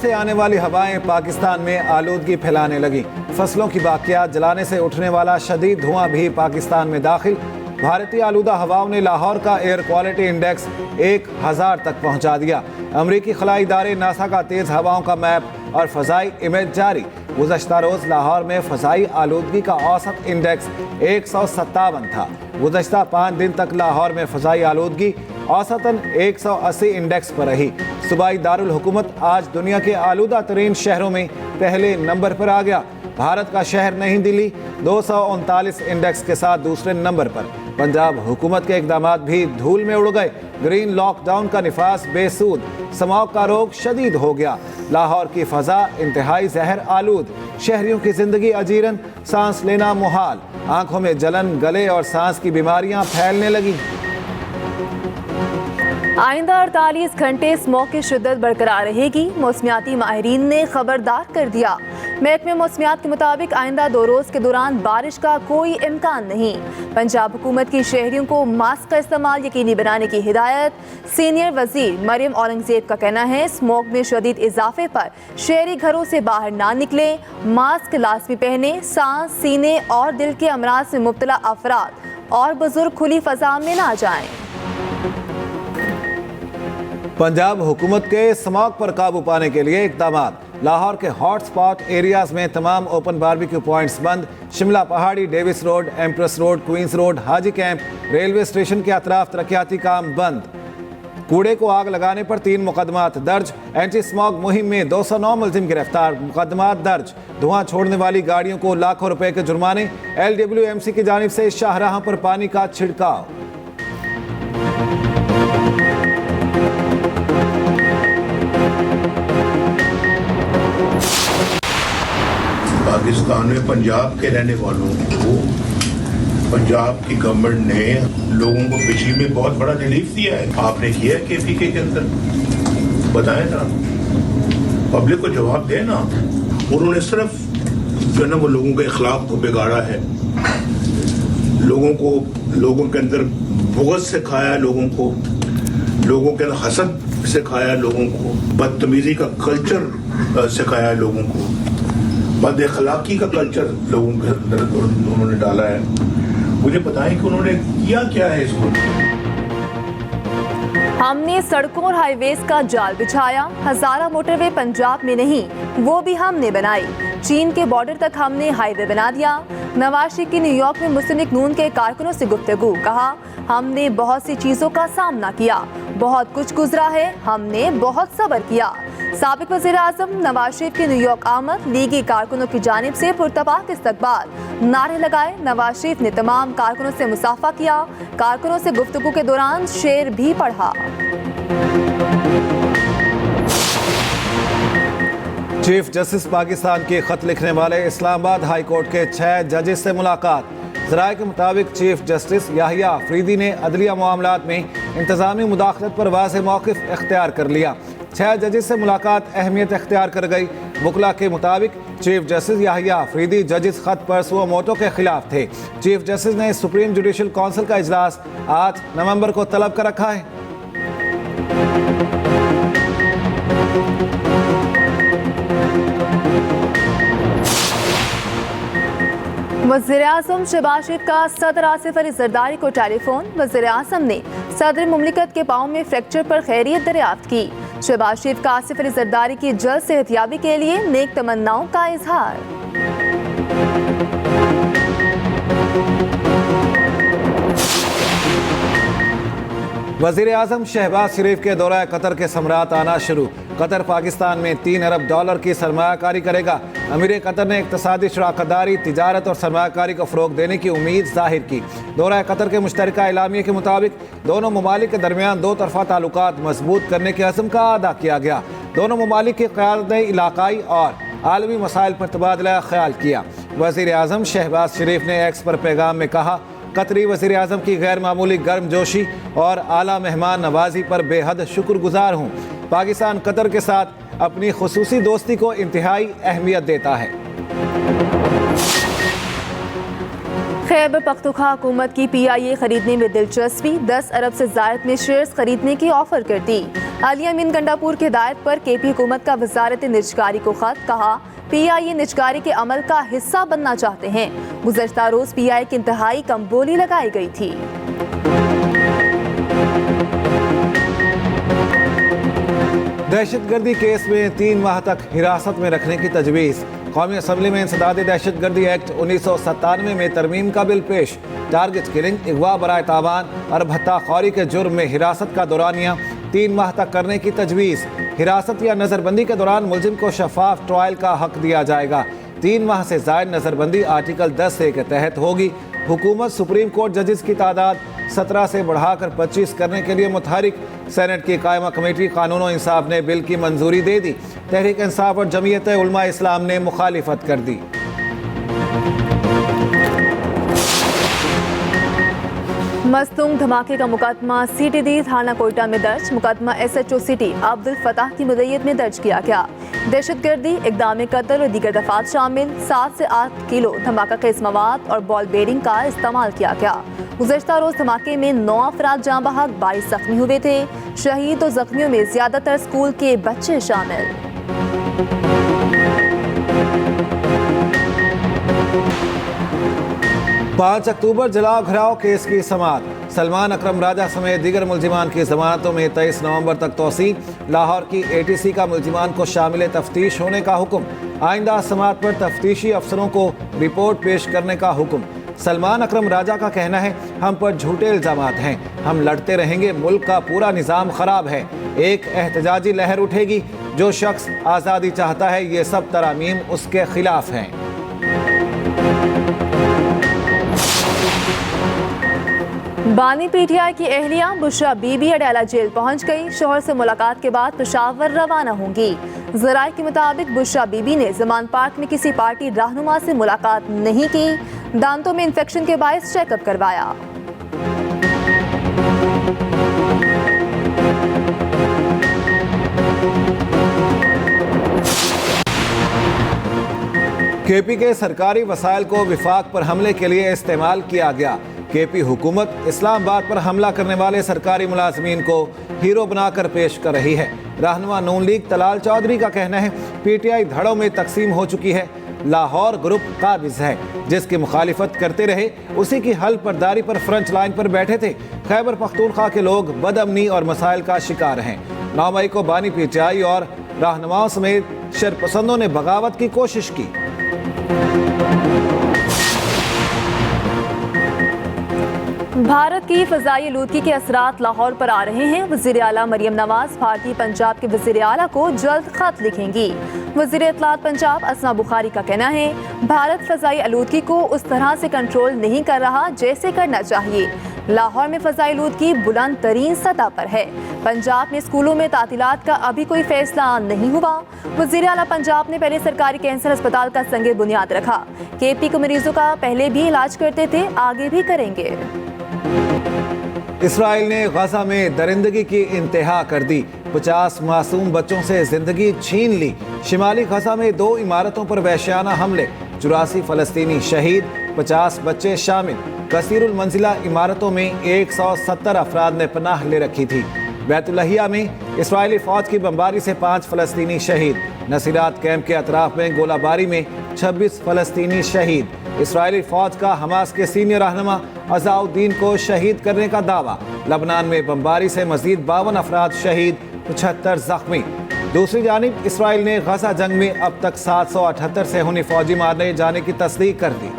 से आने वाली हवाएं पाकिस्तान में आलूदगी फैलाने लगी। फसलों की बाकियात जलाने से उठने वाला शदीद धुआं भी पाकिस्तान में दाखिल। भारतीय आलूदा हवाओं ने लाहौर का एयर क्वालिटी इंडेक्स 1000 तक पहुंचा दिया। अमरीकी खलाई इदारे नासा का तेज़ हवाओं का मैप और फ़ज़ाई इमेज जारी। गुज़श्ता रोज़ लाहौर में फ़ज़ाई आलूदगी का औसत इंडेक्स 157 था। गुज़श्ता 5 दिन तक लाहौर में फ़ज़ाई आलूदगी औसतन 180 इंडेक्स पर रही। सूबाई दारुल हुकूमत आज दुनिया के आलूदा तरीन शहरों में पहले नंबर पर आ गया। भारत का शहर नई दिल्ली 239 इंडेक्स के साथ दूसरे नंबर पर। पंजाब हुकूमत के इकदामात भी धूल में उड़ गए। ग्रीन लॉकडाउन का निफास बेसूद, स्मॉग का रोग शदीद हो गया। लाहौर की फ़ज़ा इंतहाई जहर आलूद, शहरियों की ज़िंदगी अजीरन, सांस लेना मुहाल, आंखों में जलन, गले और सांस की बीमारियां फैलने लगी। आइंदा 48 घंटे स्मॉग की शिद्दत बरकरार रहेगी। मौसमियाती माहिरीन ने खबरदार कर दिया। महकमे मौसमियात के मुताबिक आइंदा 2 रोज़ के दौरान बारिश का कोई इम्कान नहीं। पंजाब हुकूमत की शहरियों को मास्क का इस्तेमाल यकीनी बनाने की हिदायत। सीनियर वजीर मरियम औरंगजेब का कहना है, स्मॉग में शदीद इजाफे पर शहरी घरों से बाहर ना निकले, मास्क लाजमी पहने, सांस, सीने और दिल के अमराज में मुब्तला अफराद और बुजुर्ग खुली फ़ज़ा में ना जाएं। पंजाब हुकूमत के स्मॉग पर काबू पाने के लिए इक़दामात। लाहौर के हॉट स्पॉट एरियाज में तमाम ओपन बारबेक्यू पॉइंट्स बंद। Shimla Pahari, Davis road, Empress road, Queens road, Haji camp, railway station के अतराफ तरक्याती काम बंद। कूड़े को आग लगाने पर 3 मुकदमात दर्ज। एंटी स्मॉग मुहिम में 209 मुलजिम गिरफ्तार, मुकदमात दर्ज। धुआं छोड़ने वाली गाड़ियों को लाखों रुपए के जुर्माने। LWMC की जानिब से शाहराह पर पानी का छिड़काव। पाकिस्तान में पंजाब के रहने वालों को पंजाब की गवर्नमेंट ने लोगों को बिजली में बहुत बड़ा रिलीफ दिया है। आपने किया है KPK के अंदर? बताएं ना, पब्लिक को जवाब दें ना। उन्होंने सिर्फ जो है ना वो लोगों के इखलाक को बिगाड़ा है, लोगों के अंदर बुग़्ज़ सिखाया, लोगों के अंदर हसद सिखाया, लोगों को बदतमीजी का कल्चर सिखाया, लोगों को बद अखलाकी का कल्चर लोगों के अंदर उन्होंने डाला है। मुझे बताएं कि उन्होंने किया क्या है इसको। हमने सड़कों और हाईवेज का जाल बिछाया। हजारा मोटरवे पंजाब में नहीं, वो भी हमने बनाई। चीन के बॉर्डर तक हमने हाईवे बना दिया। नवाज शरीफ की न्यूयॉर्क में मुस्लिम लीग नून के कारकुनों से गुफ्तगू। कहा, हमने बहुत सी चीजों का सामना किया, बहुत कुछ गुजरा है, हमने बहुत सब्र किया। साबिक वज़ीर आज़म नवाज शरीफ की न्यूयॉर्क आमद, लीगी कारकुनों की जानिब से पुरतपाक इस्तकबाल, नारे लगाए। नवाज शरीफ ने तमाम कारकुनों से मुसाफा किया। कारकुनों से गुफ्तगू के दौरान शेर भी पढ़ा। चीफ जस्टिस पाकिस्तान के खत लिखने वाले इस्लामाबाद हाई कोर्ट के 6 जजेस से मुलाकात। ज़राए के मुताबिक चीफ जस्टिस याहिया अफरीदी ने अदलिया मामलात में इंतज़ामी मुदाखलत पर वाज़ेह मौक़िफ़ इख्तियार कर लिया। 6 जजेस से मुलाकात अहमियत इख्तियार कर गई। वकला के मुताबिक चीफ जस्टिस याहिया अफरीदी जजिस खत पर सुओ मोटो के खिलाफ थे। चीफ जस्टिस ने सुप्रीम जुडिशल काउंसिल का इजलास 8 नवंबर को तलब कर रखा है। वज़ीर-ए-आज़म शहबाज शरीफ का सदर आसिफ अली जरदारी को टेलीफोन। वज़ीर-ए-आज़म ने सदर मुमलिकत के पाँव में फ्रैक्चर पर खैरियत दरियाफ्त की। शहबाज शरीफ का आसिफ अली जरदारी की जल्द सेहतयाबी के लिए नेक तमन्नाओं का इजहार। वज़ीर-ए-आज़म शहबाज शरीफ के दौरा कतर के समरात आना शुरू। कतर पाकिस्तान में $3 अरब की सरमायाकारी करेगा। अमीर कतर ने इक़्तिसादी शराकतदारी, तिजारत और सरमायाकारी को फ़रोग़ देने की उम्मीद ज़ाहिर की। दौरा कतर के मुश्तरका एलामिया के मुताबिक दोनों ममालिक के दरमियान 2 तरफ़ा ताल्लुकात मजबूत करने के अज़्म का अदा किया गया। दोनों ममालिक की क़यादत ने इलाकाई और आलमी मसाइल पर तबादला ख्याल किया। वज़ीर-ए-आज़म शहबाज शरीफ ने एक्स पर पैगाम में कहा, कतरी वज़ीर-ए-आज़म की गैर मामूली गर्मजोशी और आला मेहमान नवाजी पर बेहद शुक्रगुजार हूँ। पाकिस्तान कतर के साथ अपनी खुसूसी दोस्ती को इंतहाई अहमियत देता है। खैबर पख्तूनख्वा हुकूमत की PIA खरीदने में दिलचस्पी, 10 अरब से ज़ायद में शेयर्स खरीदने की ऑफर कर दी। आलिया मीन गंडापुर की हिदायत पर केपी हुकूमत का वजारत निजकारी को खत, कहा पीआईए निजकारी के अमल का हिस्सा बनना चाहते हैं। गुज़श्ता रोज पीआईए की इंतहाई कम बोली लगाई गई थी। दहशतगर्दी केस में 3 माह तक हिरासत में रखने की तजवीज़। कौमी असम्बली में इंसदाद दहशतगर्दी एक्ट 1997 में तरमीम का बिल पेश। टारगेट किलिंग, अगवा बराए तावान और भत्ताखोरी के जुर्म में हिरासत का दौरानिया 3 माह तक करने की तजवीज़। हिरासत या नज़रबंदी के दौरान मुलजिम को शफाफ ट्रायल का हक दिया जाएगा। 3 माह से ज़ायद नज़रबंदी आर्टिकल 10A के तहत होगी। हुकूमत सुप्रीम कोर्ट जजेस की तादाद 17 से बढ़ाकर 25 करने के लिए मुतहरिक। सेनेट की कायमा कमेटी कानून और इंसाफ ने बिल की मंजूरी दे दी। तहरीक इंसाफ और जमीयत उलमा इस्लाम ने मुखालिफत कर दी। मस्तूंग धमाके का मुकदमा सीटीडी थाना कोयटा में दर्ज। मुकदमा SHO सिटी अब्दुल फताह की मुद्दत में दर्ज किया गया। दहशतगर्दी, इक़दाम कत्ल और दीगर दफात शामिल। 7 से 8 किलो धमाका खेज मवाद और बॉल बेरिंग का इस्तेमाल किया गया। गुज़श्ता रोज धमाके में 9 अफराद जाँ बहक, 22 जख्मी हुए थे। शहीद और जख्मियों में ज्यादातर स्कूल के बच्चे शामिल। 5 अक्टूबर जलाओ घराओ केस की समाअत। सलमान अकरम राजा समेत दीगर मुलजिमान की जमानतों में 23 नवंबर तक तोसी। लाहौर की ATC का मुलजिमान को शामिल तफ्तीश होने का हुक्म। आइंदा समाअत पर तफ्तीशी अफसरों को रिपोर्ट पेश करने का हुक्म। सलमान अकरम राजा का कहना है, हम पर झूठे इल्जामात हैं, हम लड़ते रहेंगे, मुल्क का पूरा निज़ाम खराब है। एक एहतजाजी लहर उठेगी। जो शख्स आज़ादी चाहता है, ये सब तरामीम उसके खिलाफ हैं। बानी PTI की एहलिया बुशरा बीबी अडयाला जेल पहुंच गई। शोहर से मुलाकात के बाद पेशावर रवाना होंगी। ज़राए के मुताबिक बुशरा बीबी ने जमान पार्क में किसी पार्टी रहनुमा से मुलाकात नहीं की। दांतों में इन्फेक्शन के बायस चेकअप करवाया। KP के सरकारी वसाइल को विफाक पर हमले के लिए इस्तेमाल किया गया। KP हुकूमत इस्लामाबाद पर हमला करने वाले सरकारी मुलाजमीन को हीरो बनाकर पेश कर रही है। रहनुमा नून लीग तलाल चौधरी का कहना है, PTI धड़ों में तकसीम हो चुकी है। लाहौर ग्रुप काबिज है, जिसकी मुखालिफत करते रहे, उसी की हल बर्दारी पर फ्रंट लाइन पर बैठे थे। खैबर पख्तूनख्वा के लोग बदअमनी और मसाइल का शिकार हैं। 9 मई को बानी PTI और रहनुमाओं समेत शरपसंदों ने बगावत की कोशिश की। भारत की फ़ज़ाई आलूदगी के असरात लाहौर पर आ रहे हैं। वज़ीर आला मरियम नवाज भारतीय पंजाब के वज़ीर आला को जल्द खत लिखेंगी। वज़ीर इत्तलात पंजाब असमा बुखारी का कहना है, भारत फ़ज़ाई आलूदगी को उस तरह से कंट्रोल नहीं कर रहा जैसे करना चाहिए। लाहौर में फ़ज़ाई आलूदगी बुलंद तरीन सतह पर है। पंजाब में स्कूलों में तातीलात का अभी कोई फैसला नहीं हुआ। वज़ीर आला पंजाब ने पहले सरकारी कैंसर अस्पताल का संगे बुनियाद रखा। KP के मरीजों का पहले भी इलाज करते थे, आगे भी करेंगे। इसराइल ने गजा में दरिंदगी की इंतहा कर दी। 50 मासूम बच्चों से जिंदगी छीन ली। शिमाली गजा में 2 इमारतों पर वहशियाना हमले, 84 फ़लस्तीनी शहीद, 50 बच्चे शामिल। कसीरुल मंजिला इमारतों में 170 अफराद ने पनाह ले रखी थी। बैतुलहिया में इसराइली फौज की बमबारी से 5 फ़लस्तीनी शहीद। नसीरात कैंप के अतराफ में गोलाबारी में 26 फ़लस्तीनी शहीद। इसराइली फौज का हमास के सीनियर रहनुमा अज़ाउद्दीन को शहीद करने का दावा। लबनान में बमबारी से मजीद 52 अफराद शहीद, 75 जख्मी। दूसरी जानिब इसराइल ने गजा जंग में अब तक 778 सेहूनी फौजी मारने जाने की तस्दीक कर दी।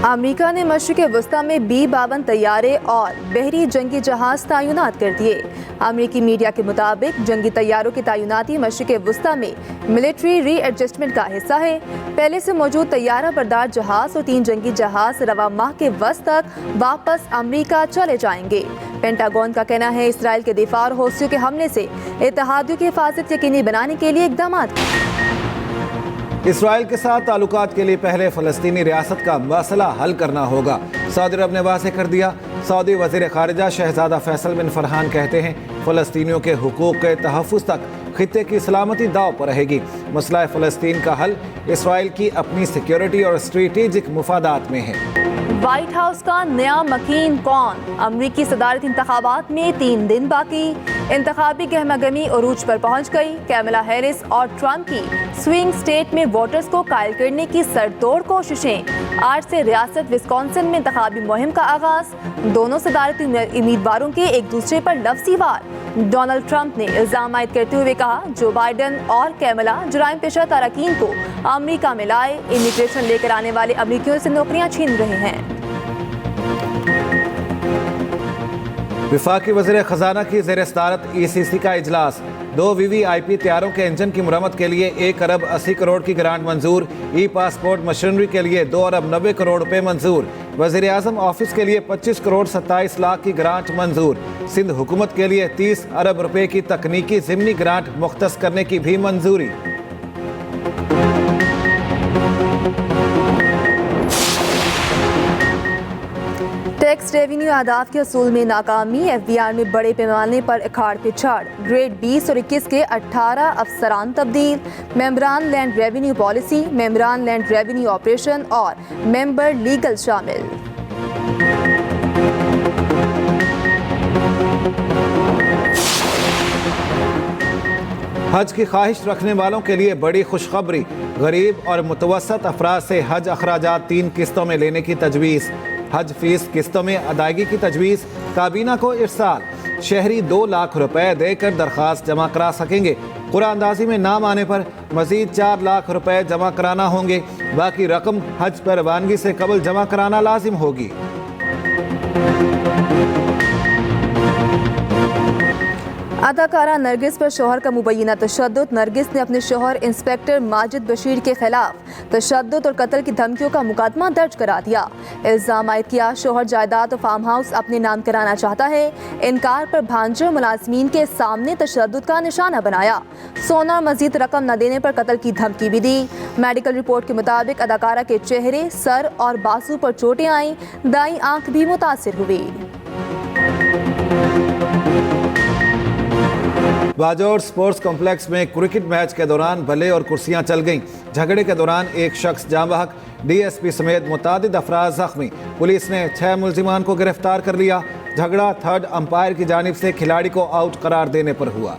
अमेरिका ने मशरिक़ वस्ता में B-52 तैयारे और बहरी जंगी जहाज तैनात कर दिए। अमेरिकी मीडिया के मुताबिक जंगी तैयारों की तैनाती मशरिक़ वस्ता में मिलिट्री रीएडजस्टमेंट का हिस्सा है। पहले से मौजूद तैयारा बरदार जहाज और 3 जंगी जहाज रवा माह के वस्त तक वापस अमेरिका चले जाएंगे। पेंटागन का कहना है, इसराइल के दिफा और हौसियों के हमले से इत्तेहादियों की हिफाजत यकीनी बनाने के लिए इक़दाम। इसराइल के साथ ताल्लुकात के लिए पहले फ़लस्तीनी रियासत का मसला हल करना होगा, सऊदी अरब ने वाज़ेह कर दिया। सऊदी वज़ीर ख़ारिजा शहज़ादा फैसल बिन फरहान कहते हैं, फ़लस्तीनियों के हुकूक़ के तहफ़्फ़ुज़ तक खित्ते की सलामती दाव पर रहेगी। मसला फ़लस्तीन का हल इसराइल की अपनी सिक्योरिटी और स्ट्रेटेजिक मुफादात में है। व्हाइट हाउस का नया मकीन कौन? अमरीकी सदारती इंतखाबात में 3 दिन बाकी। इंतखाबी गहमागमी उरूज पर पहुंच गई। कैमला हैरिस और ट्रंप की स्विंग स्टेट में वोटर्स को कायल करने की सरतोड़ कोशिशें। आज से रियासत विस्कॉन्सिन में इंतखाबी मुहिम का आगाज। दोनों सदारती उम्मीदवारों के एक दूसरे पर लफ्ज़ी वार। डोनाल्ड ट्रंप ने इल्जाम आयद करते हुए कहा, जो बाइडन और कैमला जुराइम पेशा तारकीन को अमरीका में लाए, इमिग्रेशन लेकर आने वाले अमरीकियों से नौकरियां छीन रहे हैं। वफाकी वज़ीर ख़जाना की ज़ेर सदारत ECC का इजलास। 2 VVIP तैयारों के इंजन की मुरम्मत के लिए 1 अरब 80 करोड़ की ग्रांट मंजूर। पासपोर्ट मशीनरी के लिए 2 अरब 90 करोड़ रुपए मंजूर। वज़ीर आज़म ऑफिस के लिए 25 करोड़ 27 लाख की ग्रांट मंजूर। सिंध हुकूमत के लिए 30 अरब रुपए की तकनीकी ज़िमनी ग्रांट मुख्तस करने की भी मंजूरी। टैक्स रेवेन्यू आदाफ के असूल में नाकामी। FBI में बड़े पैमाने पर इखाड़ पिछाड़। ग्रेड 20 और 21 के 18 अफसरान तब्दील। मेंबरान लैंड रेवेन्यू पॉलिसी, मेंबरान लैंड रेवेन्यू ऑपरेशन और मेंबर लीगल शामिल। हज की ख्वाहिश रखने वालों के लिए बड़ी खुशखबरी। गरीब और मुतवसत अफराद से हज अखराजात 3 किस्तों में लेने की तजवीज़। हज फीस किस्तों में अदायगी की तजवीज़। काबीना को इरसाल। शहरी 2 लाख रुपए देकर दरख्वास्त जमा करा सकेंगे। कुरानंदाजी में नाम आने पर मजीद 4 लाख रुपए जमा कराना होंगे। बाकी रकम हज पर रवानगी से कबल जमा कराना लाजिम होगी। अदाकारा नरगिस पर शोहर का मुबैना तशद्दुद। नरगिस ने अपने शोहर इंस्पेक्टर माजिद बशीर के खिलाफ तशद्दुद और कत्ल की धमकियों का मुकदमा दर्ज करा दिया। इल्जाम आयद किया, शोहर जायदाद और फार्म हाउस अपने नाम कराना चाहता है। इनकार पर भांजे और मुलाजमीन के सामने तशद्दुद का निशाना बनाया। सोना और मजीद रकम न देने पर कत्ल की धमकी भी दी। मेडिकल रिपोर्ट के मुताबिक अदाकारा के चेहरे, सर और बाजू पर चोटें आईं। दाईं आंख भी मुतासिर हुई। बाजौर स्पोर्ट्स कॉम्प्लेक्स में क्रिकेट मैच के दौरान बल्ले और कुर्सियां चल गईं। झगड़े के दौरान एक शख्स जाँ बहक। DSP समेत मुतादिद अफराद जख्मी। पुलिस ने 6 मुल्जिमान को गिरफ्तार कर लिया। झगड़ा थर्ड अंपायर की जानिब से खिलाड़ी को आउट करार देने पर हुआ।